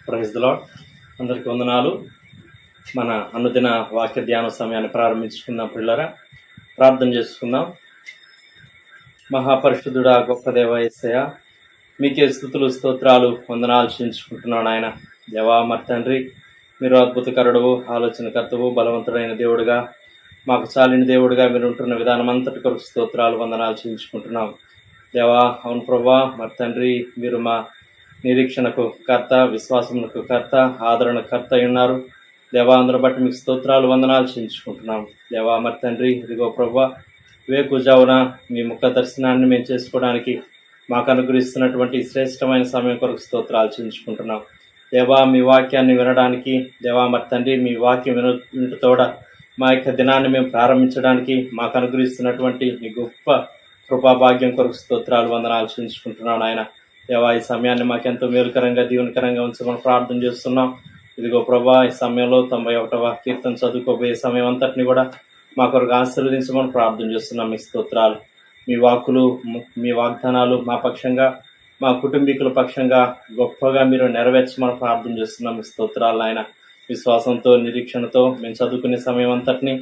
Praise the lord. అందరికీ వందనాలు. మన అనుదిన వాక్య ధ్యాన సమయాన్ని ప్రారంభించుకుందాం. పిల్లరా, ప్రార్థన చేసుకుందాం. మహాపరిశుద్ధుడా, గొప్ప దేవ యేసయ్య, మీకే స్తుతులు స్తోత్రాలు వందనాలు చెల్లించుకుంటున్నాను. ఆయన దేవా, మరి తండ్రి, మీరు అద్భుతకరుడు, ఆలోచనకర్తవు, బలవంతుడైన దేవుడుగా, మాకు చాలిన దేవుడుగా మీరు ఉంటున్న విధానం అంతటి కొరకు స్తోత్రాలు వందనాలు చెల్లించుకుంటున్నాం. దేవా, అవును ప్రభా, మరి తండ్రి, మీరు మా నిరీక్షణకు కర్త, విశ్వాసమునకు కర్త, ఆదరణకర్త ఉన్నారు. దేవా, అందరూ బట్టి మీకు స్తోత్రాలు వందనాలు చెల్లించుకుంటున్నాం. దేవా, మరి తండ్రి, ఇదిగో ప్రభా, వేకుజావున మీ ముఖ దర్శనాన్ని మేము చేసుకోవడానికి మాకు అనుగ్రహిస్తున్నటువంటి శ్రేష్టమైన సమయం కొరకు స్తోత్రాలు చెల్లించుకుంటున్నాం. దేవా, మీ వాక్యాన్ని వినడానికి, దేవా మరి తండ్రి, మీ వాక్యం వినుటతోడ మా యొక్క దినాన్ని మేము ప్రారంభించడానికి మాకు అనుగ్రహిస్తున్నటువంటి మీ గొప్ప కృపాభాగ్యం కొరకు స్తోత్రాలు వందనాలు చెల్లించుకుంటున్నాను. ఆయన దేవా, ఈ సమయాన్ని మాకెంతో మేలుకరంగా దీవెనకరంగా ఉంచమని ప్రార్థన చేస్తున్నాం. ఇదిగో ప్రభా, ఈ సమయంలో 91వ కీర్తన చదువుకోబోయే సమయం అంతటిని కూడా మా కొరకు ఆశీర్వదించమని ప్రార్థన చేస్తున్నాం. మీ స్తోత్రాలు, మీ వాక్కులు, మీ వాగ్దానాలు మా పక్షంగా, మా కుటుంబీకుల పక్షంగా గొప్పగా మీరు నెరవేర్చమని ప్రార్థన చేస్తున్నాం. మీ స్తోత్రాలు ఆయన విశ్వాసంతో, నిరీక్షణతో మేము చదువుకునే సమయం అంతటిని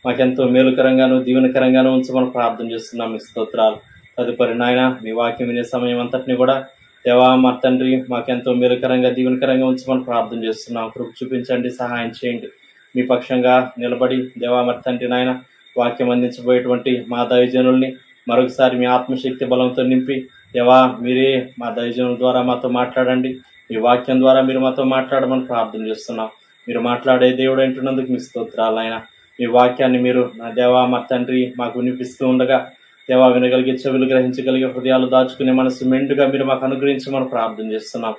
మాకెంతో మేలుకరంగాను దీవెనకరంగాను ఉంచమని ప్రార్థన చేస్తున్నాం. మీ స్తోత్రాలు. తదుపరి నాయన, మీ వాక్యం వినే సమయం అంతటిని కూడా దేవా మా తండ్రి, మాకెంతో మేలుకరంగా దీవెనకరంగా ఉంచమని ప్రార్థన చేస్తున్నాం. కృప చూపించండి, సహాయం చేయండి. మీ పక్షంగా నిలబడి దేవా మరి తండ్రి నాయన, వాక్యం అందించబోయేటువంటి మా దైవజనుల్ని మరొకసారి మీ ఆత్మశక్తి బలంతో నింపి దేవా, మీరే మా దైవజనుల ద్వారా మాతో మాట్లాడండి. మీ వాక్యం ద్వారా మీరు మాతో మాట్లాడమని ప్రార్థన చేస్తున్నాం. మీరు మాట్లాడే దేవుడు అంటున్నందుకు మీ స్తోత్రాలు. ఆయన మీ వాక్యాన్ని మీరు నా దేవా మా తండ్రి మాకు వినిపిస్తూ ఉండగా దేవా, వినగలిగే చెవులు, గ్రహించగలిగే హృదయాలు, దాచుకునే మనసు మెండుగా మీరు మాకు అనుగ్రహించమని ప్రార్థన చేస్తున్నాం.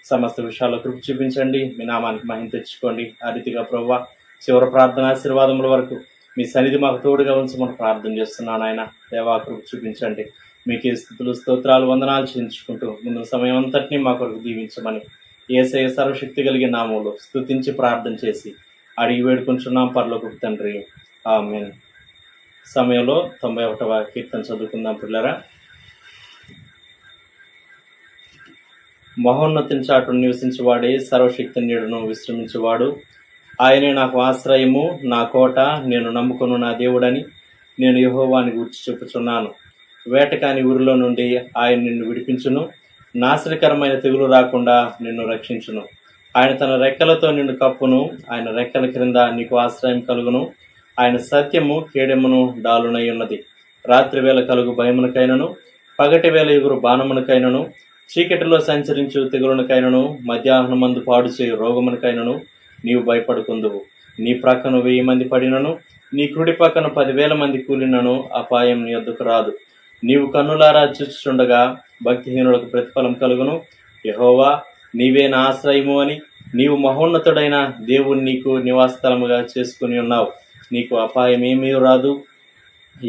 సమస్త విషయాల్లో కృప చూపించండి. మీ నామానికి మహిమ తెచ్చుకోండి. ఆ రీతిగా ప్రభువా, చివరి ప్రార్థన ఆశీర్వాదముల వరకు మీ సన్నిధి మాకు తోడుగా ఉంచమని ప్రార్థన చేస్తున్నాను. ఆయన దేవా, కృప చూపించండి. మీకే స్తుతులు స్తోత్రాలు వందనాలు చెల్లించుకుంటూ ముందు సమయం అంతటినీ మా కొరకు దీవించమని యేసయ్య సర్వశక్తి కలిగిన నామములో స్తుతించి ప్రార్థన చేసి అడిగి వేడుకుంటున్నాం పరలోకపు తండ్రి, ఆమేన్. సమయంలో 91వ కీర్తన చదువుకుందాం. పిల్లరా, మహోన్నతిని చాటును నివసించేవాడే, సర్వశక్తి నీడను విశ్రమించేవాడు. ఆయనే నాకు ఆశ్రయము, నా కోట, నేను నమ్ముకును నా దేవుడని నేను యెహోవాని గూర్చి చెప్పుచున్నాను. వేటకాని ఊరిలో నుండి ఆయన నిన్ను విడిపించును, నాశనకరమైన తెగులు రాకుండా నిన్ను రక్షించును. ఆయన తన రెక్కలతో నిన్ను కప్పును, ఆయన రెక్కల క్రింద నీకు ఆశ్రయం కలుగును. ఆయన సత్యము కేడెమును డాలునై ఉన్నది. రాత్రి వేళ కలుగు భయమునకైనను, పగటి వేళ ఎగురు బాణమునకైనను, చీకటిలో సంచరించు తెగులునకైనను, మధ్యాహ్నమందు పాడు చేయు రోగమునకైనను నీవు భయపడుకుందువు. నీ ప్రక్కన 1000 మంది పడినను, నీ కుడి పక్కన 10,000 మంది కూలినను అపాయం నీ వద్దకు రాదు. నీవు కన్నులారా చూచుచుండగా భక్తిహీనులకు ప్రతిఫలం కలుగును. యెహోవా, నీవే నా ఆశ్రయము అని నీవు మహోన్నతుడైన దేవుని నీకు నివాసస్థలముగా చేసుకుని ఉన్నావు. నీకు అపాయం ఏమీ రాదు,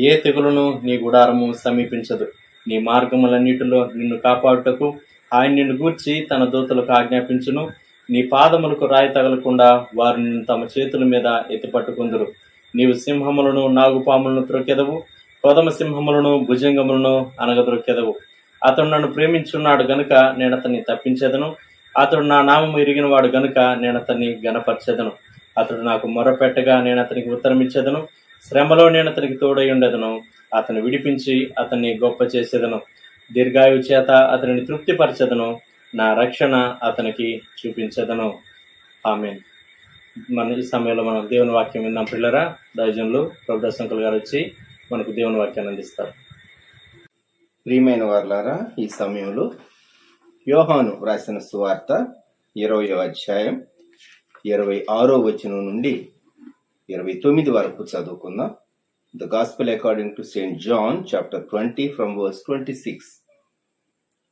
ఏ తెగులును నీ గుడారము సమీపించదు. నీ మార్గములన్నిటిలో నిన్ను కాపాడుటకు ఆయన నిన్ను గూర్చి తన దూతలకు ఆజ్ఞాపించును. నీ పాదములకు రాయి తగలకుండా వారు నిన్ను తమ చేతుల మీద ఎత్తిపట్టుకుందురు. నీవు సింహములను, నాగుపాములను త్రొక్కెదవు, కొదమ సింహములను, భుజంగములను అనగదొక్కెదవు. అతడు నన్ను ప్రేమించున్నాడు గనుక నేను అతన్ని తప్పించెదను. అతడు నా నామము ఎరిగిన వాడు గనుక నేను అతన్ని గణపరచెదను. అతడు నాకు మొరపెట్టగా నేను అతనికి ఉత్తరమిచ్చేదను. శ్రమలో నేను అతనికి తోడై ఉండెదను. అతను విడిపించి అతన్ని గొప్ప చేసేదను. దీర్ఘాయువు చేత అతనిని తృప్తిపరచెదను. నా రక్షణ అతనికి చూపించెదను. ఆమేన్. ఈ సమయంలో మనం దేవుని వాక్యం విందాం. పిల్లరా, దైవజనులు ప్రభుదాస్ అంకుల్ గారు వచ్చి మనకు దేవుని వాక్యాన్ని అందిస్తారు. ప్రియమైన వారులారా, ఈ సమయంలో యోహాను రాసిన సువార్త 20వ అధ్యాయం 26వ వచనం నుండి 29 వరకు చదువుకుందాం. The gospel according to Saint John chapter 20 from verse 26.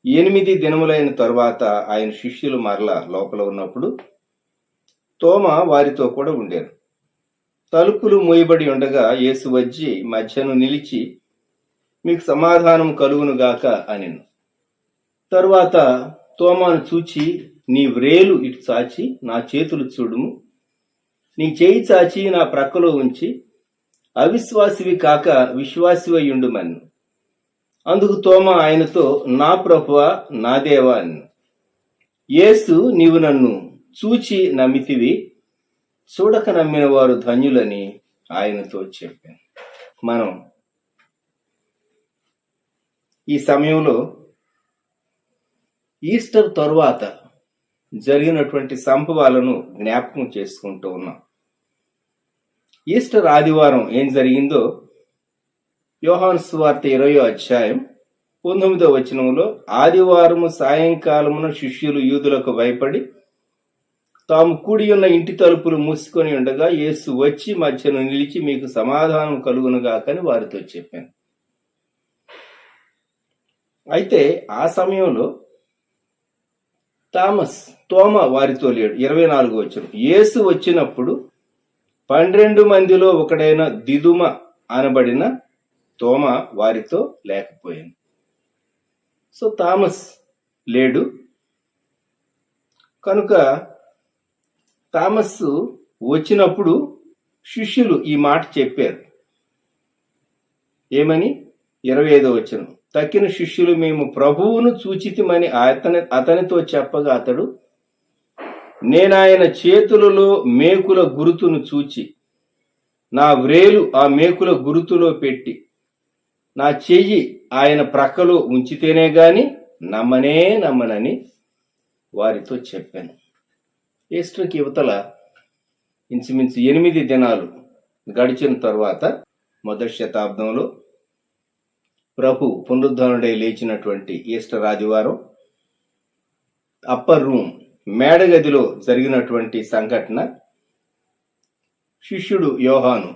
8 దినములైన తరువాత ఆయన శిష్యులు మరలా లోపల ఉన్నప్పుడు తోమ వారితో కూడా ఉండేరు. తలుపులు మూయబడి ఉండగా యేసు వచ్చి మధ్యను నిలిచి, మీకు సమాధానం కలుగును గాక అనెను. తరువాత తోమాను చూచి, నీ వ్రేలు ఇటు చాచి నా చేతులు చూడుము, నీ చేయి చాచి నా ప్రక్కలో ఉంచి అవిశ్వాసివి కాక విశ్వాసివయ్యుండుమన్ను. అందుకు తోమా ఆయనతో, నా ప్రభువా, నా దేవా అన్ను. యేసు, నీవు నన్ను చూచి నమ్మితివి, చూడక నమ్మిన వారు ధన్యులని ఆయనతో చెప్పాను. మనం ఈ సమయంలో ఈస్టర్ తరువాత జరిగినటువంటి సంభవాలను జ్ఞాపకం చేసుకుంటూ ఉన్నాం. ఈస్టర్ ఆదివారం ఏం జరిగిందో యోహాను సువార్త 20వ అధ్యాయం 19వ వచనంలో, ఆదివారము సాయంకాలమున శిష్యులు యూదులకు భయపడి తాము కూడి ఉన్న ఇంటి తలుపులు మూసుకొని ఉండగా యేసు వచ్చి మధ్యను నిలిచి, మీకు సమాధానం కలుగునుగాకని వారితో చెప్పాను. అయితే ఆ సమయంలో తోమ వారితో లేడు. 24వ వచనం, యేసు వచ్చినప్పుడు 12 మందిలో ఒకడైన దిదుమ అనబడిన తోమ వారితో లేకపోయాను. సో థామస్ లేడు. కనుక థామస్ వచ్చినప్పుడు శిష్యులు ఈ మాట చెప్పారు. ఏమని? 25వ వచనం, తక్కిన శిష్యులు మేము ప్రభువును చూచితిమని అతనితో చెప్పగా అతడు, నేనాయన చేతులలో మేకుల గురుతును చూచి నా వ్రేలు ఆ మేకుల గురుతులో పెట్టి నా చెయ్యి ఆయన ప్రక్కలో ఉంచితేనే గాని నమ్మనని వారితో చెప్పాను. ఈస్టర్కి యువతల ఇంచుమించు 8 దినాలు గడిచిన తర్వాత మొదటి శతాబ్దంలో ప్రభు పునరుద్ధరణుడై లేచినటువంటి ఈస్టర్ ఆదివారం అప్పర్ రూమ్ మేడగదిలో జరిగినటువంటి సంఘటన శిష్యుడు యోహాను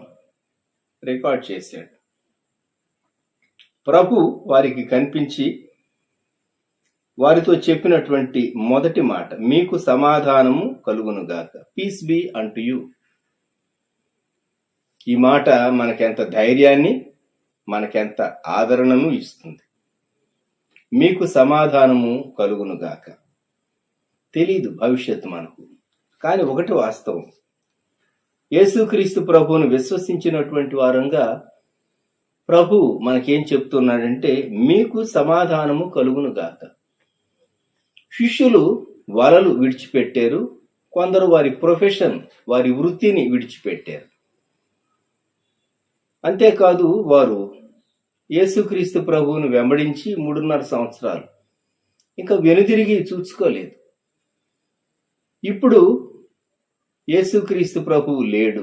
రికార్డ్ చేశాడు. ప్రభు వారికి కనిపించి వారితో చెప్పినటువంటి మొదటి మాట, మీకు సమాధానము కలుగునుగాక, పీస్ బి అంటు యు. ఈ మాట మనకెంత ధైర్యాన్ని, మనకెంత ఆదరణను ఇస్తుంది. మీకు సమాధానము కలుగునుగాక. తెలీదు భవిష్యత్తు మనకు, కానీ ఒకటి వాస్తవం, యేసుక్రీస్తు ప్రభువును విశ్వసించినటువంటి వారంగా ప్రభు మనకేం చెప్తున్నాడంటే, మీకు సమాధానము కలుగునుగాక. శిష్యులు వలలు విడిచిపెట్టారు, కొందరు వారి ప్రొఫెషన్, వారి వృత్తిని విడిచిపెట్టారు. అంతేకాదు వారు యేసుక్రీస్తు ప్రభువును వెంబడించి 3.5 సంవత్సరాలు ఇంకా వెనుదిరిగి చూసుకోలేదు. ఇప్పుడు యేసుక్రీస్తు ప్రభువు లేడు.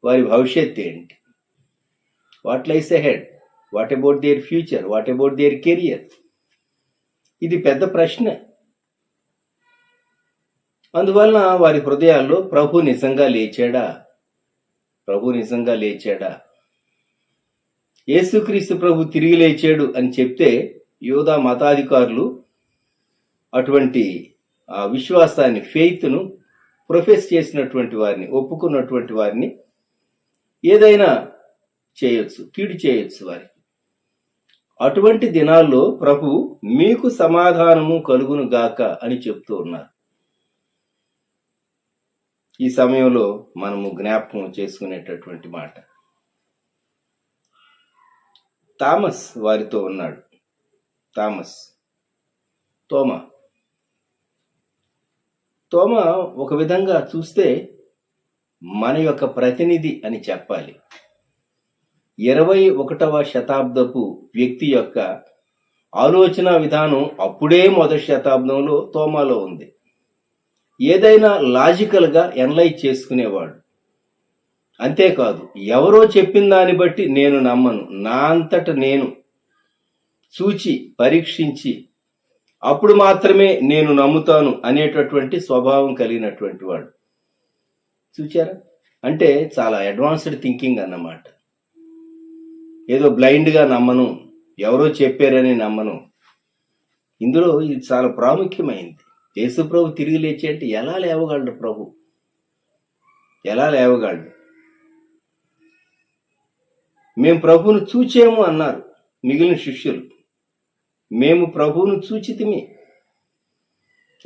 వారి భవిష్యత్ ఏంటి? What lies ahead? What about their future? What about their career? ఇది పెద్ద ప్రశ్న. అందువలన వారి హృదయాల్లో ప్రభు నిజంగా లేచాడా? ప్రభు నిజంగా లేచాడా? యేసుక్రీస్తు ప్రభు తిరిగి లేచాడు అని చెప్తే యూదా మతాధికారులు అటువంటి విశ్వాసాన్ని, ఫెయిత్ను ప్రొఫెస్ చేసినటువంటి వారిని, ఒప్పుకున్నటువంటి వారిని ఏదైనా చేయొచ్చు, కీడు చేయొచ్చు వారికి. అటువంటి దినాల్లో ప్రభు మీకు సమాధానము కలుగును గాక అని చెప్తూ ఉన్నారు. ఈ సమయంలో మనము జ్ఞాపకం చేసుకునేటటువంటి మాట, థామస్ వారితో ఉన్నాడు. తోమ ఒక విధంగా చూస్తే మన యొక్క ప్రతినిధి అని చెప్పాలి. 21వ శతాబ్దపు వ్యక్తి యొక్క ఆలోచన విధానం అప్పుడే మొదటి శతాబ్దంలో తోమాలో ఉంది. ఏదైనా లాజికల్గా ఎనలైజ్ చేసుకునేవాడు. అంతేకాదు, ఎవరో చెప్పిన దాన్ని బట్టి నేను నమ్మను, నా అంతట నేను చూచి పరీక్షించి అప్పుడు మాత్రమే నేను నమ్ముతాను అనేటటువంటి స్వభావం కలిగినటువంటి వాడు. చూచారా? అంటే చాలా అడ్వాన్స్డ్ థింకింగ్ అన్నమాట. ఏదో బ్లైండ్గా నమ్మను, ఎవరో చెప్పారని నమ్మను. ఇందులో ఇది చాలా ప్రాముఖ్యమైంది. యేసు ప్రభు తిరిగి లేచి అంటే ఎలా లేవగలడు ప్రభు? ఎలా లేవగలడు? మేము ప్రభువును చూచాము అన్నారు మిగిలిన శిష్యులు. మేము ప్రభువును చూచితిమి.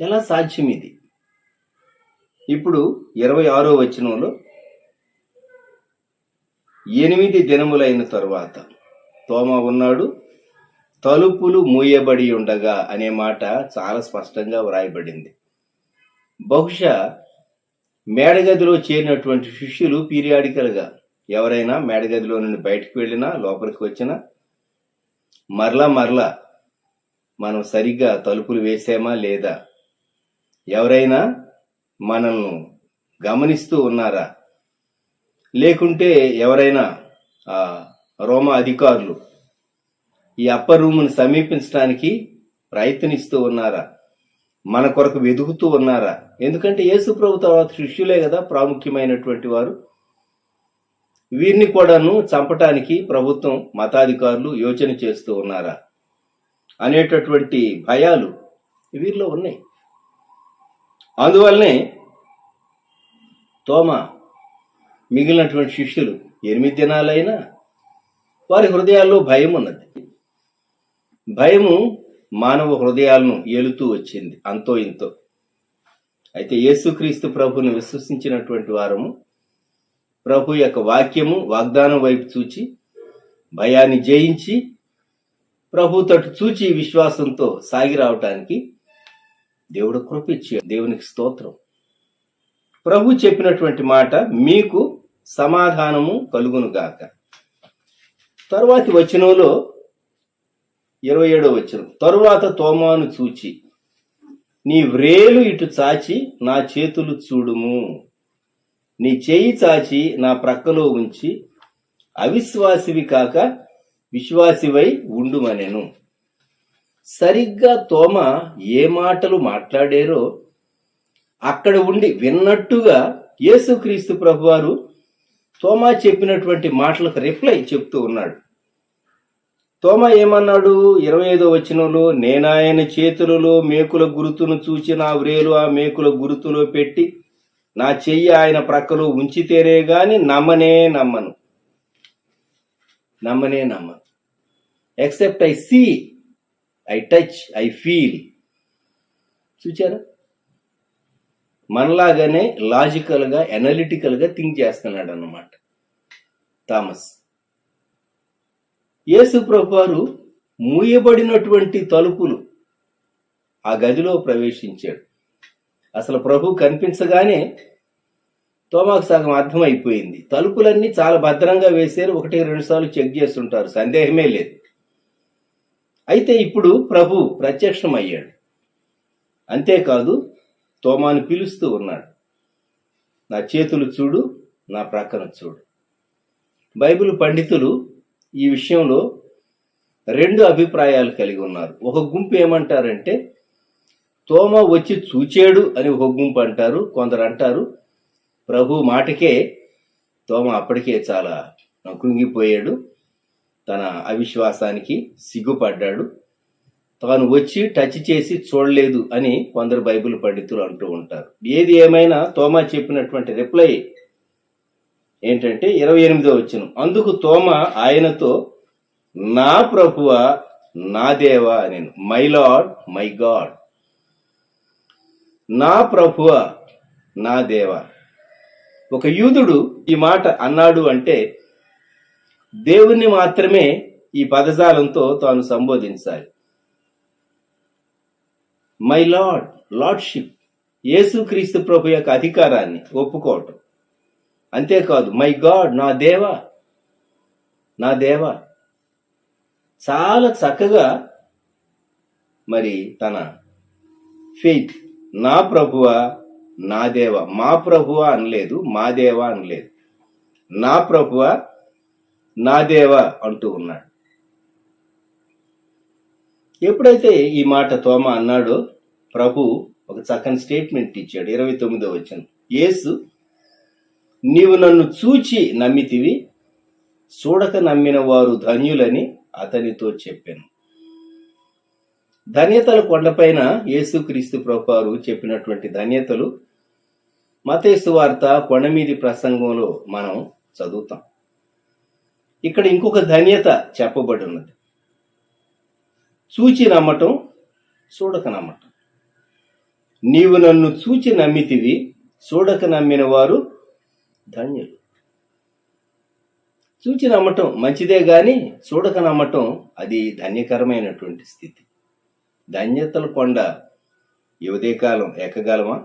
ఎలా సాధ్యం ఇది? ఇప్పుడు 26వ వచనంలో 8 దినములైన తరువాత తోమా ఉన్నాడు, తలుపులు మూయబడి ఉండగా అనే మాట చాలా స్పష్టంగా వ్రాయబడింది. బహుశా మేడగదిలో చేరినటువంటి శిష్యులు పీరియాడికల్గా ఎవరైనా మేడగదిలో నుండి బయటకు వెళ్ళినా లోపలికి వచ్చినా మరలా మనం సరిగ్గా తలుపులు వేసామా లేదా, ఎవరైనా మనల్ని గమనిస్తూ ఉన్నారా, లేకుంటే ఎవరైనా రోమా అధికారులు ఈ అప్పర్ రూమ్ను సమీపించడానికి ప్రయత్నిస్తూ ఉన్నారా, మన కొరకు వెతుకుతూ ఉన్నారా? ఎందుకంటే యేసు ప్రభు తర్వాత శిష్యులే కదా ప్రాముఖ్యమైనటువంటి వారు. వీరిని కూడాను చంపటానికి ప్రభుత్వం, మతాధికారులు యోచన చేస్తూ ఉన్నారా అనేటటువంటి భయాలు వీరిలో ఉన్నాయి. అందువల్లనే తోమా మిగిలినటువంటి శిష్యులు 8 దినాలైనా వారి హృదయాల్లో భయం ఉన్నది. భయము మానవ హృదయాలను ఏలుతూ వచ్చింది అంతో ఇంతో. అయితే యేసుక్రీస్తు ప్రభుని విశ్వసించినటువంటి వారము ప్రభు యొక్క వాక్యము, వాగ్దానం వైపు చూచి భయాన్ని జయించి ప్రభు తట్టు చూచి విశ్వాసంతో సాగి రావటానికి దేవుడు కృప ఇచ్చాడు. దేవునికి స్తోత్రం. ప్రభు చెప్పినటువంటి మాట, మీకు సమాధానము కలుగును గాక. తరువాతి వచనంలో 27వ వచనం, తరువాత తోమాను చూచి నీ వ్రేలు ఇటు చాచి నా చేతులు చూడుము, నీ చేయి చాచి నా ప్రక్కలో ఉంచి అవిశ్వాసివి కాక విశ్వాసివై ఉండుమనెను. సరిగ్గా తోమా ఏ మాటలు మాట్లాడారో అక్కడ ఉండి విన్నట్టుగా యేసుక్రీస్తు ప్రభువారు తోమా చెప్పినటువంటి మాటలకు రిప్లై చెప్తూ ఉన్నాడు. తోమా ఏమన్నాడు? 25వ వచనంలో, నేనాయన చేతులలో మేకుల గురుతును చూచి నా వ్రేలు ఆ మేకుల గురుతులో పెట్టి నా చెయ్యి ఆయన ప్రక్కలో ఉంచితేనే గాని నమ్మను. Except I see, I touch, I feel. చూచారా? మనలాగానే లాజికల్ గా, అనలిటికల్ గా థింక్ చేస్తున్నాడు అన్నమాట థామస్. యేసు ప్రభువారు మూయబడినటువంటి తలుపులు ఆ గదిలో ప్రవేశించాడు. అసలు ప్రభు కనిపించగానే తోమాకు సగం అర్థమైపోయింది. తలుపులన్నీ చాలా భద్రంగా వేశారు, 1-2 సార్లు చెక్ చేస్తుంటారు, సందేహమే లేదు. అయితే ఇప్పుడు ప్రభు ప్రత్యక్షమయ్యాడు. అంతేకాదు తోమాను పిలుస్తూ ఉన్నాడు, నా చేతులు చూడు, నా ప్రక్కన చూడు. బైబిల్ పండితులు ఈ విషయంలో 2 అభిప్రాయాలు కలిగి ఉన్నారు. ఒక గుంపు ఏమంటారంటే తోమా వచ్చి చూచాడు అని ఒక గుంపు అంటారు. కొందరు అంటారు ప్రభు మాటకే తోమా అప్పటికే చాలా కృంగిపోయాడు, తన అవిశ్వాసానికి సిగ్గుపడ్డాడు, తాను వచ్చి టచ్ చేసి చూడలేదు అని కొందరు బైబిల్ పండితులు అంటూ ఉంటారు. ఏది ఏమైనా తోమా చెప్పినటువంటి రిప్లై ఏంటంటే 28వ వచనం, అందుకు తోమా ఆయనతో నా ప్రభువా నా దేవా నేను, మై లార్డ్ మై గాడ్. నా ప్రభువా నా దేవా. ఒక యూదుడు ఈ మాట అన్నాడు అంటే దేవుణ్ణి మాత్రమే ఈ పదజాలంతో తాను సంబోధించాలి. మై లార్డ్, లార్డ్షిప్, యేసుక్రీస్తు ప్రభు యొక్క అధికారాన్ని ఒప్పుకోవటం. అంతేకాదు మై గాడ్, నా దేవా, నా దేవా. చాలా చక్కగా మరి తన ఫెయిత్, నా ప్రభువా నా దేవా, మా ప్రభువా అనలేదు, మా దేవా అనలేదు, నా ప్రభువా నా దేవా అంటూ ఉన్నాడు. ఎప్పుడైతే ఈ మాట తోమా అన్నాడో ప్రభు ఒక చక్కని స్టేట్మెంట్ ఇచ్చాడు. 29వ వచనం, యేసు నీవు నన్ను చూచి నమ్మితివి, చూడక నమ్మిన వారు ధన్యులని అతనితో చెప్పాను. ధన్యతల కొండపైన యేసుక్రీస్తు ప్రభువారు చెప్పినటువంటి ధన్యతలు మత్తయి సువార్త కొండమీది ప్రసంగంలో మనం చదువుతాం. ఇక్కడ ఇంకొక ధన్యత చెప్పబడి ఉన్నది, చూచి నమ్మటం, చూడక నమ్మటం. నీవు నన్ను చూచి నమ్మితివి, చూడక నమ్మిన వారు ధన్యులు. చూచి నమ్మటం మంచిదే గాని చూడక నమ్మటం అది ధన్యకరమైనటువంటి స్థితి. ధన్యతల కొండ ఈ ఉదయకాలం ఎక్కగలమా?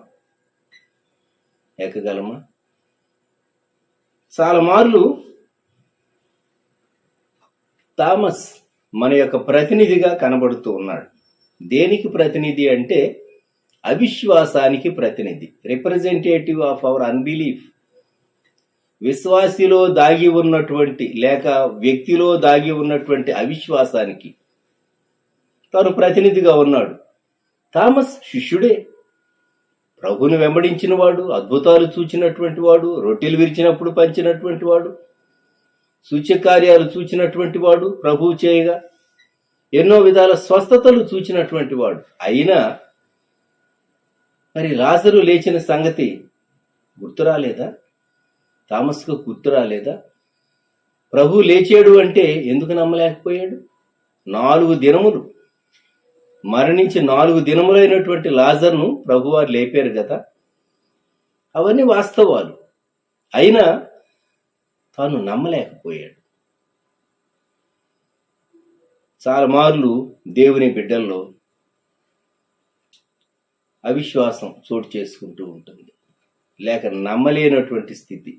ఎక్కగలమా? చాలా మార్లు థామస్ మన యొక్క ప్రతినిధిగా కనబడుతూ ఉన్నాడు. దేనికి ప్రతినిధి అంటే అవిశ్వాసానికి ప్రతినిధి, రిప్రజెంటేటివ్ ఆఫ్ అవర్ అన్బిలీఫ్. విశ్వాసిలో దాగి ఉన్నటువంటి లేక వ్యక్తిలో దాగి ఉన్నటువంటి అవిశ్వాసానికి తాను ప్రతినిధిగా ఉన్నాడు. థామస్ శిష్యుడే, ప్రభుని వెంబడించిన వాడు, అద్భుతాలు చూచినటువంటి వాడు, రొట్టెలు విరిచినప్పుడు పంచినటువంటి వాడు, సూచ్యకార్యాలు చూచినటువంటి వాడు, ప్రభువు చేయగా ఎన్నో విధాల స్వస్థతలు చూచినటువంటి వాడు. అయినా మరి లాజరు లేచిన సంగతి గుర్తురాలేదా? థామస్కు గుర్తురాలేదా? ప్రభు లేచాడు అంటే ఎందుకు నమ్మలేకపోయాడు? 4 దినములు మరణించి 4 దినములైనటువంటి లాజర్ను ప్రభువారు లేపారు కదా. అవన్నీ వాస్తవాలు. అయినా తాను నమ్మలేకపోయాడు. చాలా మార్లు దేవుని బిడ్డల్లో అవిశ్వాసం చోటు చేసుకుంటూ ఉంటుంది, లేక నమ్మలేనటువంటి స్థితి.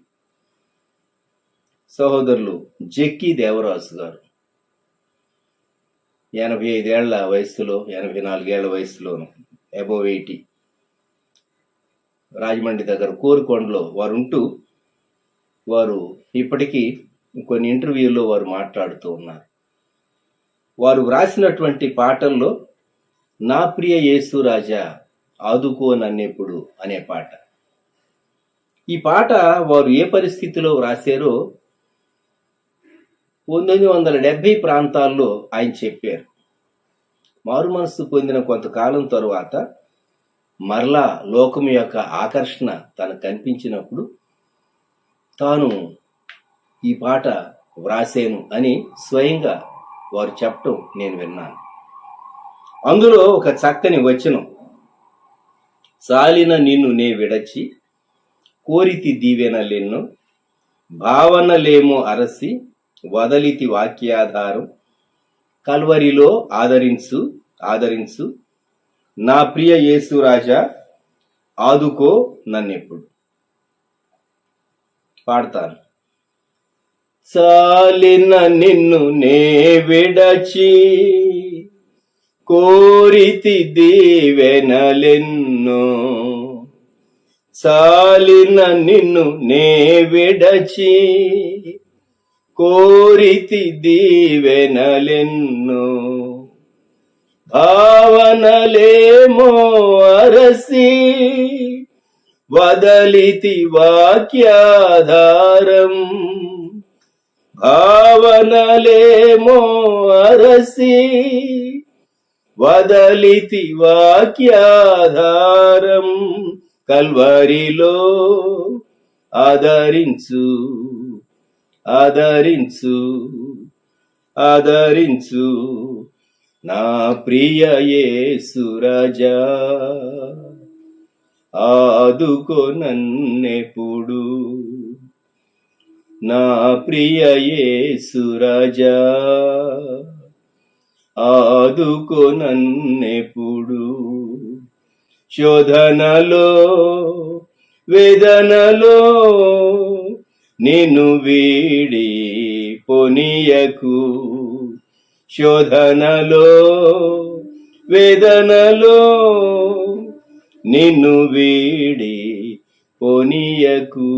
సహోదరులు జెక్కీ దేవరాజు గారు 85 ఏళ్ల వయసులో, 84 ఏళ్ల వయసులోను, అబోవ్ 80, రాజమండ్రి దగ్గర కోరుకొండలో వారు ఉంటూ వారు ఇప్పటికీ కొన్ని ఇంటర్వ్యూల్లో వారు మాట్లాడుతూ ఉన్నారు. వారు వ్రాసినటువంటి పాటల్లో నా ప్రియ యేసు రాజా ఆదుకో నన్నెప్పుడు అనే పాట. ఈ పాట వారు ఏ పరిస్థితిలో వ్రాసారో 1970 ప్రాంతాల్లో ఆయన చెప్పారు. మారు మనస్సు పొందిన కొంతకాలం తరువాత మరలా లోకం యొక్క ఆకర్షణ తనకు కనిపించినప్పుడు తాను ఈ పాట వ్రాసేను అని స్వయంగా వారు చెప్పటం నేను విన్నాను. అందులో ఒక చక్కని వచనం, చాలిన నిన్ను నే విడచి కోరితి దీవెనలెన్నో భావనలేమో అరసి వదలితి వాక్యాధారం కల్వరిలో ఆదరించు నా ప్రియ యేసు రాజా ఆదుకో నన్నెప్పుడు. పాడతాను. చాలిన నిన్ను నే విడచి కోరితి దీవెనలెన్నో, చాలిన నిన్ను నే విడచి కోరితి దీవెనలెన్నో భావనలేమో అరసి వదలితి వాక్యాధారం భావనలేమో అరసి వదలితి వాక్యాధారం కల్వరిలో ఆదరించు నా ప్రియ యేసు రాజా ఆదుకో నన్నెప్పుడు. నా ప్రియ యేసు రాజా ఆదుకో నన్నెప్పుడు. శోధనలో వేదనలో నిన్ను వీడి పొనియకు, శోధనలో వేదనలో నిన్ను వీడి పొనియకు.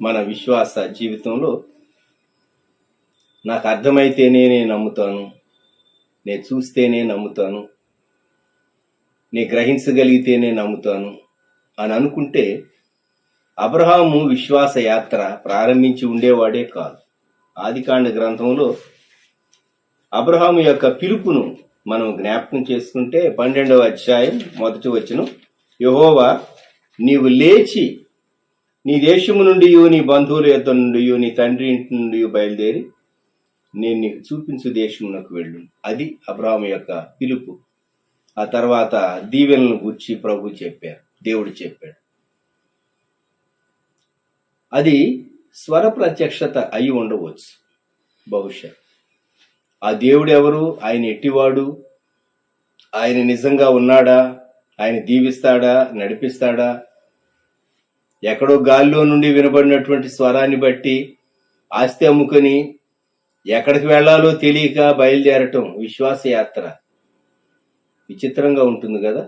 మన విశ్వాస జీవితంలో నాకు అర్థమైతేనే నేను నమ్ముతాను, నేను చూస్తేనే నమ్ముతాను, నేను గ్రహించగలిగితేనే నమ్ముతాను అని అనుకుంటే అబ్రహాము విశ్వాస యాత్ర ప్రారంభించి ఉండేవాడే కాదు. ఆదికాండ గ్రంథంలో అబ్రహాము యొక్క పిలుపును మనం జ్ఞాపకం చేసుకుంటే 12వ అధ్యాయం 1వ వచనం, యెహోవా నీవు లేచి నీ దేశము నుండి నీ బంధువుల యొద్ద నుండి నీ తండ్రి ఇంటి నుండి బయలుదేరి నేను నీకు చూపించు దేశమునకు వెళ్ళు. అది అబ్రహాము యొక్క పిలుపు. ఆ తర్వాత దీవెనలను గూర్చి ప్రభు చెప్పారు, దేవుడు చెప్పాడు. అది స్వర ప్రత్యక్షత అయి ఉండవచ్చు బహుశా. ఆ దేవుడు ఎవరు, ఆయన ఎట్టివాడు, ఆయన నిజంగా ఉన్నాడా, ఆయన దీవిస్తాడా, నడిపిస్తాడా, ఎక్కడో గాలిలో నుండి వినబడినటువంటి స్వరాన్ని బట్టి ఆస్తి అమ్ముకొని ఎక్కడికి వెళ్లాలో తెలియక బయలుదేరటం విశ్వాస యాత్ర. విచిత్రంగా ఉంటుంది కదా.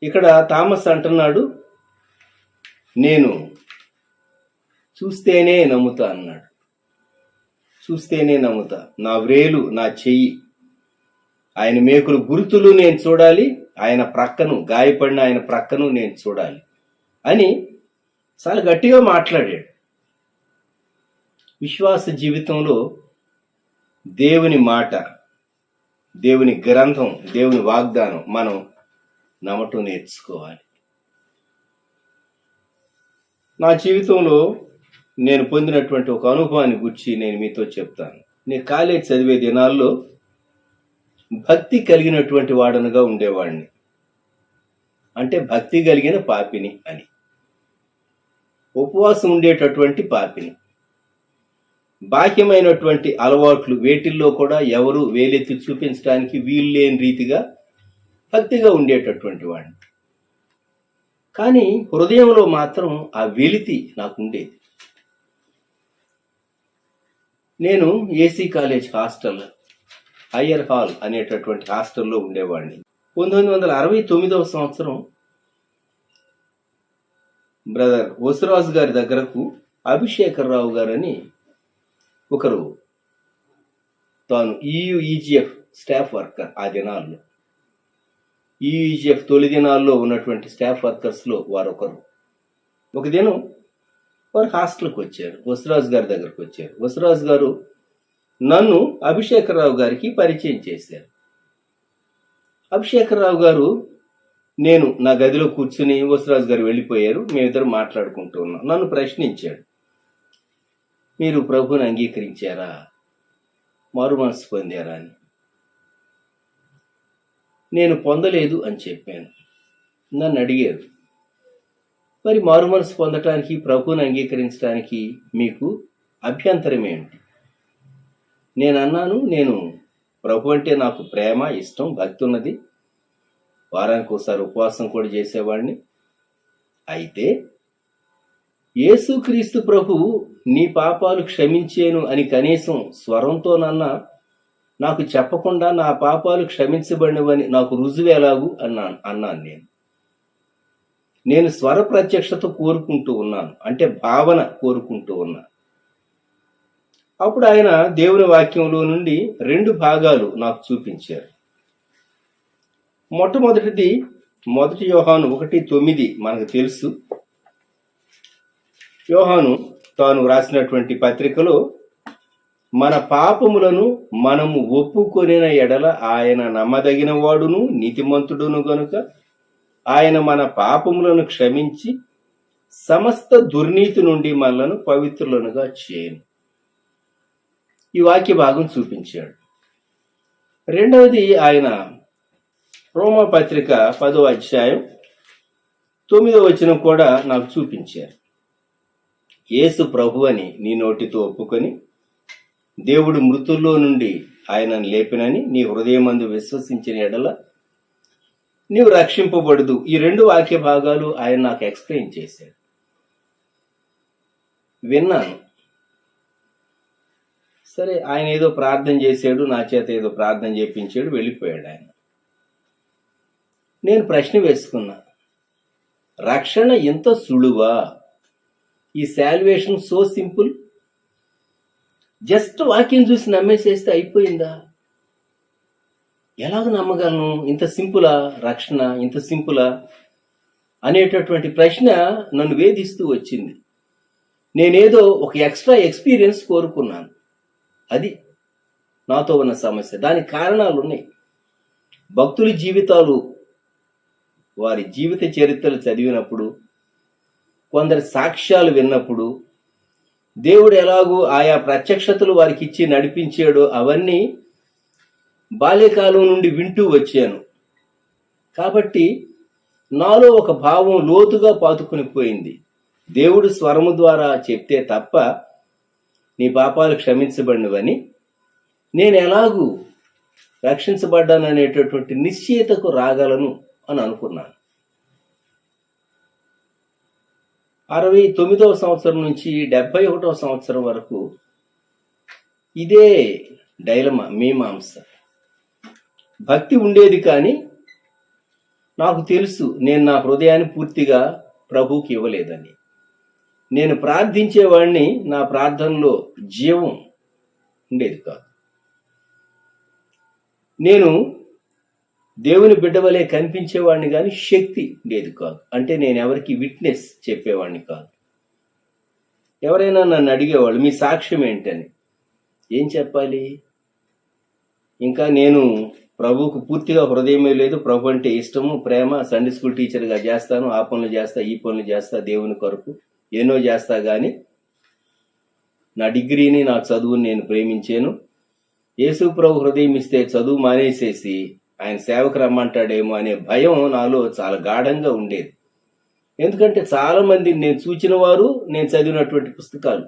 ఇక్కడ థామస్ అంటున్నాడు, నేను చూస్తేనే నమ్ముతా అన్నాడు. చూస్తేనే నమ్ముతా. నా వ్రేలు, నా చెయ్యి, ఆయన మేకులు గుర్తులు నేను చూడాలి, ఆయన ప్రక్కను, గాయపడిన ఆయన ప్రక్కను నేను చూడాలి అని చాలా గట్టిగా మాట్లాడాడు. విశ్వాస జీవితంలో దేవుని మాట, దేవుని గ్రంథం, దేవుని వాగ్దానం మనం నమ్మటం నేర్చుకోవాలి. నా జీవితంలో నేను పొందినటువంటి ఒక అనుభవాన్ని గురించి నేను మీతో చెప్తాను. నేను కాలేజ్ చదివే దినాల్లో భక్తి కలిగినటువంటి వాడనుగా ఉండేవాడిని. అంటే భక్తి కలిగిన పాపిని అని. ఉపవాసం ఉండేటటువంటి పాపిని. బాహ్యమైనటువంటి అలవాట్లు వేటిల్లో కూడా ఎవరు వేలెత్తి చూపించడానికి వీలు లేని రీతిగా భక్తిగా ఉండేటటువంటి వాడిని. కానీ హృదయంలో మాత్రం ఆ వెలితి నాకుండేది. నేను AC college hostel, higher hall అనేటటువంటి హాస్టల్లో ఉండేవాడిని. 1969 సంవత్సరం బ్రదర్ వసురాజు గారి దగ్గరకు అభిషేకర్రావు గారని ఒకరు, తాను ఈజిఎఫ్ స్టాఫ్ వర్కర్, ఆ దినాల్లో ఈజిఎఫ్ తొలి దినాల్లో ఉన్నటువంటి స్టాఫ్ వర్కర్స్లో వారొకరు. ఒక దినం వారు హాస్టల్కి వచ్చారు, వసురాజు గారి దగ్గరకు వచ్చారు. వసురాజు గారు నన్ను అభిషేకరావు గారికి పరిచయం చేశారు. అభిషేకరావు గారు, నేను నా గదిలో కూర్చుని, వసురాజు గారు వెళ్ళిపోయారు, మేమిద్దరు మాట్లాడుకుంటూ ఉన్నాం. నన్ను ప్రశ్నించాడు, మీరు ప్రభువుని అంగీకరించారా, మారు మనసు పొందారా అని. నేను పొందలేదు అని చెప్పాను. నన్ను అడిగారు, మరి మారు మనసు పొందటానికి, ప్రభువుని అంగీకరించడానికి మీకు అభ్యంతరం ఏంటి? నేను అన్నాను, నేను ప్రభు అంటే నాకు ప్రేమ, ఇష్టం, భక్తి ఉన్నది. వారానికి ఒకసారి ఉపవాసం కూడా చేసేవాడిని. అయితే యేసుక్రీస్తు ప్రభు నీ పాపాలు క్షమించేను అని కనీసం స్వరంతోనన్నా నాకు చెప్పకుండా నా పాపాలు క్షమించబడినవని నాకు రుజువు ఎలాగు అన్నాను. నేను స్వర ప్రత్యక్షత కోరుకుంటూ ఉన్నాను, అంటే భావన కోరుకుంటూ ఉన్నా. అప్పుడు ఆయన దేవుని వాక్యంలో నుండి 2 భాగాలు నాకు చూపించారు. మొట్టమొదటిది 1 యోహాను 1:9 మనకు తెలుసు. యోహాను తాను రాసినటువంటి పత్రికలో, మన పాపములను మనము ఒప్పుకొనిన ఎడల ఆయన నమ్మదగిన వాడును నీతిమంతుడును గనుక ఆయన మన పాపములను క్షమించి సమస్త దుర్నీతి నుండి మనలను పవిత్రులనుగా చేయను. ఈ వాక్య భాగం చూపించాడు. రెండవది ఆయన రోమా పత్రిక 10వ అధ్యాయం 9వ వచనం కూడా నాకు చూపించారు. యేసు ప్రభు అని నీ నోటితో ఒప్పుకొని దేవుడు మృతుల్లో నుండి ఆయనను లేపినని నీ హృదయమందు విశ్వసించిన ఎడల నీవు రక్షింపబడదు. ఈ 2 వాక్య భాగాలు ఆయన నాకు ఎక్స్ప్లెయిన్ చేశాడు. విన్నాను. సరే, ఆయన ఏదో ప్రార్థన చేశాడు, నా చేత ఏదో ప్రార్థన చేయించాడు, వెళ్ళిపోయాడు ఆయన. నేను ప్రశ్న వేసుకున్నా, రక్షణ ఎంత సులువా? ఈ సాల్వేషన్ సో సింపుల్, జస్ట్ వాక్యం చూసి నమ్మేసేస్తే అయిపోయిందా? ఎలాగ నమ్మగలను? ఇంత సింపులా రక్షణ, ఇంత సింపులా అనేటటువంటి ప్రశ్న నన్ను వేధిస్తూ వచ్చింది. నేనేదో ఒక ఎక్స్ట్రా ఎక్స్పీరియన్స్ కోరుకున్నాను. అది నాతో ఉన్న సమస్య. దానికి కారణాలు ఉన్నాయి. భక్తుల జీవితాలు, వారి జీవిత చరిత్రలు చదివినప్పుడు, కొందరి సాక్ష్యాలు విన్నప్పుడు, దేవుడు ఎలాగూ ఆయా ప్రత్యక్షతలు వారికి ఇచ్చి నడిపించాడో అవన్నీ బాల్యకాలం నుండి వింటూ వచ్చాను. కాబట్టి నాలో ఒక భావం లోతుగా పాతుకుని పోయింది. దేవుడు స్వరము ద్వారా చెప్తే తప్ప నీ పాపాలు క్షమించబడినవని, నేను ఎలాగూ రక్షించబడ్డాననేటటువంటి నిశ్చయితకు రాగలను అని అనుకున్నాను. 69వ సంవత్సరం నుంచి 71వ సంవత్సరం వరకు ఇదే డైలమా, మీమాంస. భక్తి ఉండేది, కానీ నాకు తెలుసు నేను నా హృదయాన్ని పూర్తిగా ప్రభువుకి ఇవ్వలేదని. నేను ప్రార్థించేవాడిని, నా ప్రార్థనలో జీవం ఉండేది కాదు. నేను దేవుని బిడ్డవలే కనిపించేవాడిని, కానీ శక్తి ఉండేది కాదు. అంటే నేను ఎవరికి విట్నెస్ చెప్పేవాడిని కాదు. ఎవరైనా నన్ను అడిగేవాళ్ళు, మీ సాక్ష్యం ఏంటని. ఏం చెప్పాలి? ఇంకా నేను ప్రభువుకు పూర్తిగా హృదయమే లేదు. ప్రభు అంటే ఇష్టము, ప్రేమ. సండే స్కూల్ టీచర్గా చేస్తాను, ఆ పనులు చేస్తా, ఈ పనులు చేస్తా, దేవుని కొరకు ఎన్నో చేస్తా, కానీ నా డిగ్రీని, నా చదువుని నేను ప్రేమించాను. యేసు ప్రభు హృదయం ఇస్తే చదువు మానేసేసి ఆయన సేవకు రమ్మంటాడేమో అనే భయం నాలో చాలా గాఢంగా ఉండేది. ఎందుకంటే చాలా మంది నేను చూచిన వారు, నేను చదివినటువంటి పుస్తకాలు,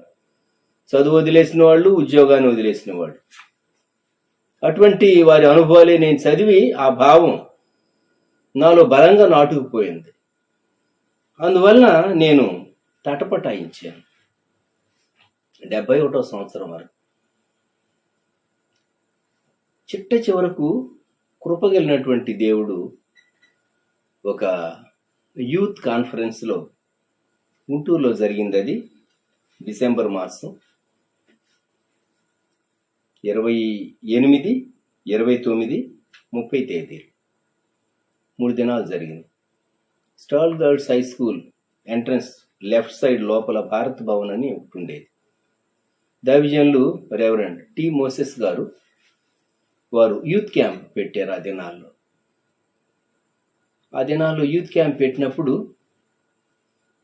చదువు వదిలేసిన వాళ్ళు, ఉద్యోగాన్ని వదిలేసిన వాళ్ళు, అటువంటి వారి అనుభవాలే నేను చదివి ఆ భావం నాలో బలంగా నాటుకుపోయింది. అందువలన నేను తటపటాయించాను 71వ సంవత్సరం వరకు. చిట్ట చివరకు కృపగలిగినటువంటి దేవుడు ఒక యూత్ కాన్ఫరెన్స్లో గుంటూరులో జరిగింది. అది డిసెంబర్ మాసం 28, 29, 30 తేదీలు 3 దినాలు జరిగింది. Stall girls high school entrance left side లోపల భారత్ భవన్ అని ఒకటి ఉండేది. దైవజనులు రెవరెండ్ టి మోసెస్ గారు వారు యూత్ క్యాంప్ పెట్టారు. ఆ దినాల్లో యూత్ క్యాంప్ పెట్టినప్పుడు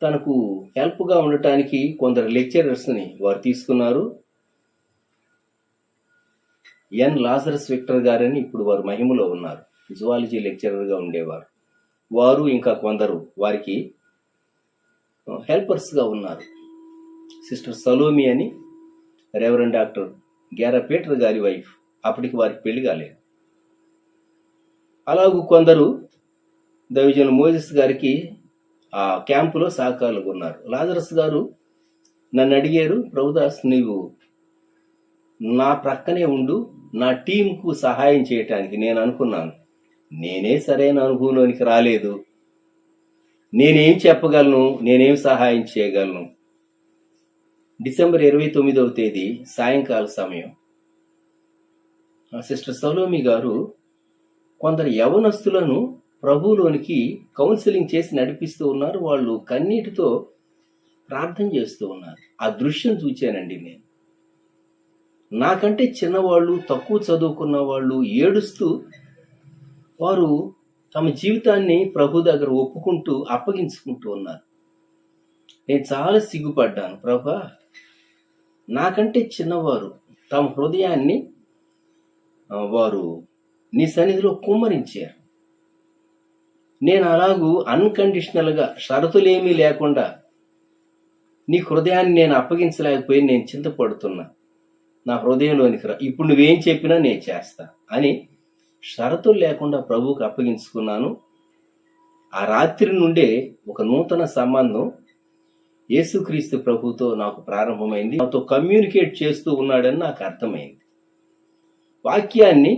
తనకు హెల్ప్గా ఉండటానికి కొందరు లెక్చరర్స్ని వారు తీసుకున్నారు. ఎన్ లాజరస్ విక్టర్ గారని ఇప్పుడు వారు మహిమలో ఉన్నారు. జువాలజీ లెక్చరర్గా ఉండేవారు. వారు ఇంకా కొందరు వారికి హెల్పర్స్గా ఉన్నారు. సిస్టర్ సలోమి అని రెవరెండ్ డాక్టర్ గేరా పీటర్ గారి వైఫ్. అప్పటికి వారికి పెళ్లి కాలేదు. అలాగూ కొందరు దైవజనులు మోజెస్ గారికి ఆ క్యాంపులో సహకారులుగా ఉన్నారు. లాజరస్ గారు నన్ను అడిగారు, ప్రభుదాస్ నీవు నా ప్రక్కనే ఉండు, నా టీంకు సహాయం చేయటానికి. నేను అనుకున్నాను, నేనే సరైన అనుభవంలోనికి రాలేదు, నేనేం చెప్పగలను, నేనేం సహాయం చేయగలను. డిసెంబర్ 29వ తేదీ సాయంకాల సమయం సిస్టర్ సలోమి గారు కొందరు యవనస్తులను ప్రభువులోనికి కౌన్సిలింగ్ చేసి నడిపిస్తూ ఉన్నారు. వాళ్ళు కన్నీటితో ప్రార్థన చేస్తూ ఉన్నారు. ఆ దృశ్యం చూచానండి నేను. నాకంటే చిన్నవాళ్ళు, తక్కువ చదువుకున్న వాళ్ళు ఏడుస్తూ వారు తమ జీవితాన్ని ప్రభు దగ్గర ఒప్పుకుంటూ అప్పగించుకుంటూ ఉన్నారు. నేను చాలా సిగ్గుపడ్డాను. ప్రభా, నాకంటే చిన్నవారు తమ హృదయాన్ని వారు నీ సన్నిధిలో కుమ్మరించారు. నేను అలాగూ అన్కండిషనల్గా, షరతులేమీ లేకుండా నీ హృదయాన్ని నేను అప్పగించలేకపోయి నేను చింతపడుతున్నా. నా హృదయంలోనికి రా, ఇప్పుడు నువ్వేం చెప్పినా నేను చేస్తా అని షరతులు లేకుండా ప్రభువుకు అప్పగించుకున్నాను. ఆ రాత్రి నుండే ఒక నూతన సంబంధం యేసుక్రీస్తు ప్రభుతో నాకు ప్రారంభమైంది. నాతో కమ్యూనికేట్ చేస్తూ ఉన్నాడని నాకు అర్థమైంది. వాక్యాన్ని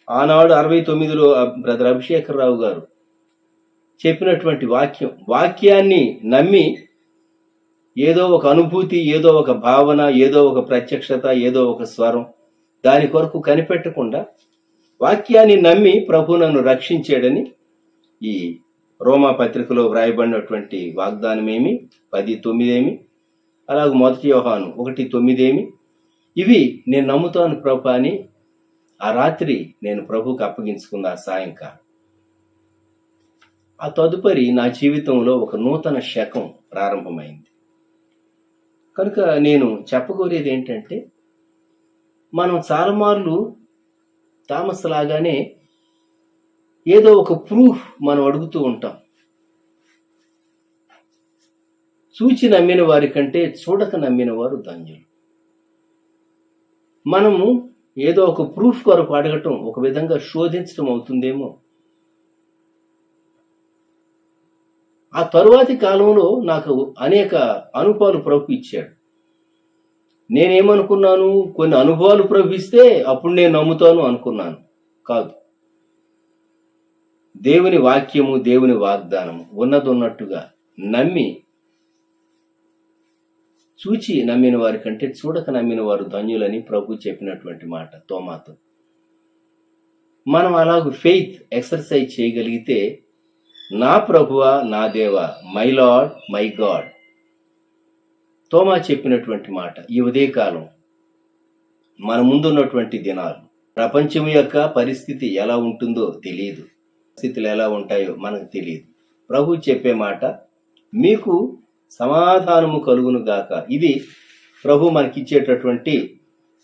ఆనాడు 69లో బ్రదర్ అభిషేకరావు గారు చెప్పినటువంటి వాక్యాన్ని నమ్మి ఏదో ఒక అనుభూతి, ఏదో ఒక భావన, ఏదో ఒక ప్రత్యక్షత, ఏదో ఒక స్వరం, దాని కొరకు కనిపెట్టకుండా వాక్యాన్ని నమ్మి ప్రభు నన్ను రక్షించాడని ఈ రోమా పత్రికలో వ్రాయబడినటువంటి వాగ్దానమేమి 10:9, అలాగే 1 యోహాను 1:9 ఇవి నేను నమ్ముతాను ప్రభు అని ఆ రాత్రి నేను ప్రభువుకి అప్పగించుకున్న ఆ సాయంకాలం. ఆ తదుపరి నా జీవితంలో ఒక నూతన శకం ప్రారంభమైంది. కనుక నేను చెప్పగోరేది ఏంటంటే, మనం చాలా మార్లు థామస్ లాగానే ఏదో ఒక ప్రూఫ్ మనం అడుగుతూ ఉంటాం. చూచి నమ్మిన వారి కంటే చూడక నమ్మిన వారు ధన్యులు. మనము ఏదో ఒక ప్రూఫ్ కొరకు అడగటం ఒక విధంగా శోధించడం అవుతుందేమో. ఆ తరువాతి కాలంలో నాకు అనేక అనుభవాలు ప్రభు ఇచ్చాడు. నేనేమనుకున్నాను, కొన్ని అనుభవాలు ప్రభు ఇస్తే అప్పుడు నేను నమ్ముతాను అనుకున్నాను. కాదు, దేవుని వాక్యము, దేవుని వాగ్దానము ఉన్నది ఉన్నట్టుగా నమ్మి, చూచి నమ్మిన వారి కంటే చూడక నమ్మిన వారు ధన్యులని ప్రభు చెప్పినటువంటి మాట తోమాతో. మనం అలాగూ ఫెయిత్ ఎక్సర్సైజ్ చేయగలిగితే, నా ప్రభువా, నా దేవా, మై లార్డ్, మై గాడ్, తోమా చెప్పినటువంటి మాట ఈ ఉదయకాలం మన ముందున్నటువంటి దినాలు. ప్రపంచం యొక్క పరిస్థితి ఎలా ఉంటుందో తెలియదు, పరిస్థితులు ఎలా ఉంటాయో మనకు తెలియదు. ప్రభు చెప్పే మాట, మీకు సమాధానము కలుగును గాక. ఇది ప్రభు మనకిచ్చేటటువంటి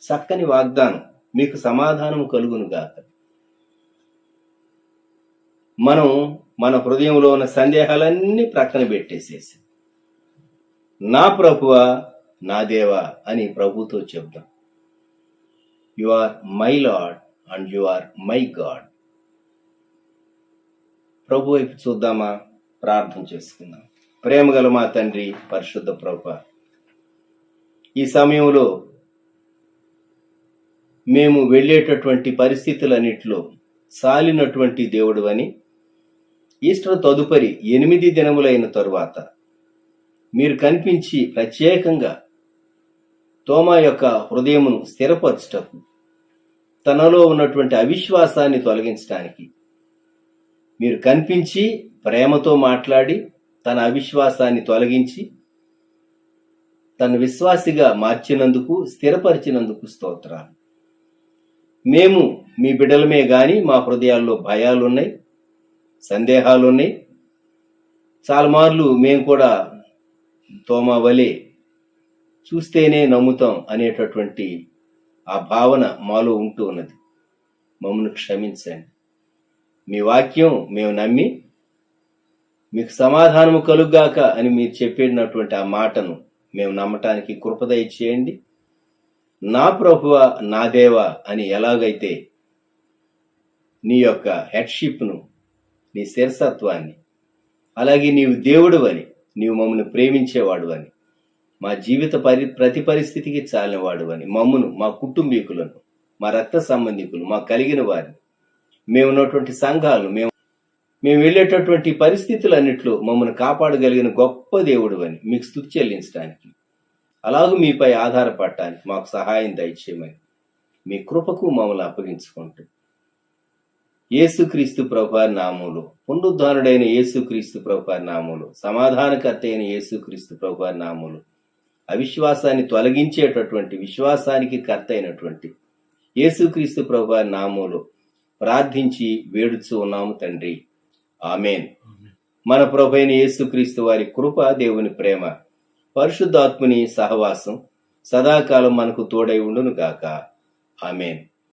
చక్కని వాగ్దానం, మీకు సమాధానము కలుగును గాక. మనం మన హృదయంలో ఉన్న సందేహాలన్నీ ప్రక్కన పెట్టేసేసి, నా ప్రభువా, నా దేవా అని ప్రభుతో చెప్దాం. You are my Lord and you are my God. ప్రభు వైపు చూద్దామా? ప్రార్థన చేసుకుందాం. ప్రేమగల మా తండ్రి, పరిశుద్ధ ప్రభువా, ఈ సమయంలో మేము వెళ్ళేటటువంటి పరిస్థితులన్నిటిలో సాలినటువంటి దేవుడు అని, ఈస్టర్ తదుపరి 8 దినములైన తరువాత మీరు కనిపించి ప్రత్యేకంగా తోమా యొక్క హృదయమును స్థిరపరచుటకు, తనలో ఉన్నటువంటి అవిశ్వాసాన్ని తొలగించడానికి మీరు కనిపించి ప్రేమతో మాట్లాడి తన అవిశ్వాసాన్ని తొలగించి తన విశ్వాసిగా మార్చినందుకు, స్థిరపరిచినందుకు స్తోత్రాలు. మేము మీ బిడ్డలమే గాని మా హృదయాల్లో భయాలున్నాయి, సందేహాలున్నాయి. చాలా మార్లు మేము కూడా తోమా వలె చూస్తేనే నమ్ముతాం అనేటటువంటి ఆ భావన మాలో ఉంటూ ఉన్నది. మమ్మల్ని క్షమించండి. మీ వాక్యం మేము నమ్మి, మీకు సమాధానము కలుగాక అని మీరు చెప్పినటువంటి ఆ మాటను మేము నమ్మటానికి కృప దయచేయండి. నా ప్రభువా, నా దేవా అని ఎలాగైతే నీ యొక్క హెడ్షిప్ను, నీ శిరసత్వాన్ని, అలాగే నీవు దేవుడు అని, నీవు మమ్మల్ని ప్రేమించేవాడు అని, మా జీవిత ప్రతి పరిస్థితికి చాలినవాడు అని, మమ్మను, మా కుటుంబీకులను, మా రక్త సంబంధికులు, మా కలిగిన వారిని, మేము ఉన్నటువంటి సంఘాలు, మేము వెళ్ళేటటువంటి పరిస్థితులన్నిట్లో మమ్మల్ని కాపాడగలిగిన గొప్ప దేవుడు అని మీకు స్తుతి చెల్లించడానికి, అలాగూ మీపై ఆధారపడటానికి మాకు సహాయం దయచేయమని మీ కృపకు మమ్మల్ని అప్పగించుకుంటూ, యేసుక్రీస్తు ప్రభువారి నామములో, పునరుద్ధానుడైన యేసుక్రీస్తు ప్రభువారి నామములో, సమాధానకర్త అయిన యేసుక్రీస్తు ప్రభువారి నామములో, అవిశ్వాసాన్ని తొలగించేటటువంటి విశ్వాసానికి కర్త అయినటువంటి యేసుక్రీస్తు ప్రభువారి నామములో ప్రార్థించి వేడుచూ ఉన్నాము తండ్రి. ఆమేన్. మన ప్రభువైన యేసుక్రీస్తు వారి కృప, దేవుని ప్రేమ, పరిశుద్ధాత్ముని సహవాసం సదాకాలం మనకు తోడై ఉండును గాక. ఆమేన్.